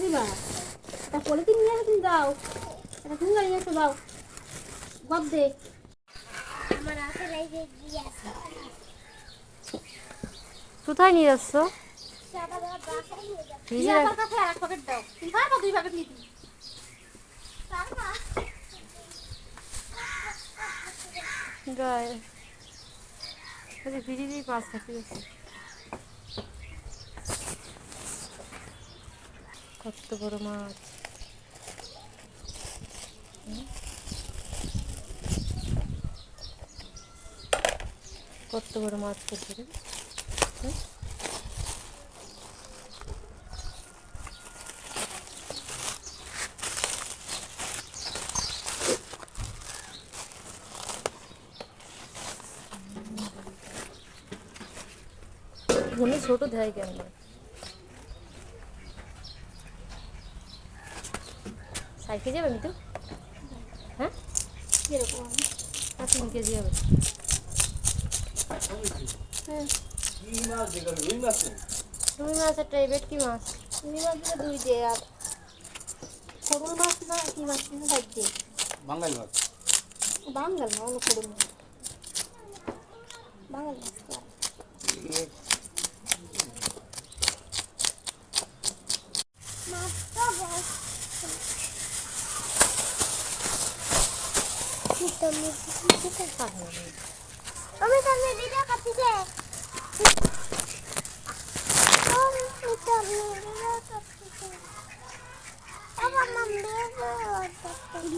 দিবা তা পলিথিন নিয়ে তুমি দাও এটা তুমি নিয়ে এসো দাও গদ দে আমার হাতে রেখে দিয়ে আসো কোথায় নিয়ে যাচ্ছ? আবার বাসায় নিয়ে যাবো ফ্রিজে আমার কাছে আর এক প্যাকেট দাও তুমি পারবা 2 প্যাকেট নিতে পারবা গায়ে ফ্রিজেই পাঁচ থাকতে গেছে। কত বড় মাছ! কত বড় মাছ করছে রে। ধনে ছোট দেয় কেন? সাইকেল যাবে মিতু? হ্যাঁ এরকম 3 কেজি হবে। রুই মাছ একটা এবেট কি মাছ? তুমি মাছ 2 দে আর সরুল মাছ না কি মাছ না দাই দে বাঙালি মাছ বাঙ্গাল না অন্য সরুল মাছ বাঙ্গাল মাছ তো মাছটা বস আমি তাহলে দিদা কাছে দে আমি তাহলে দিদা কাছে দে আবার মাম দেব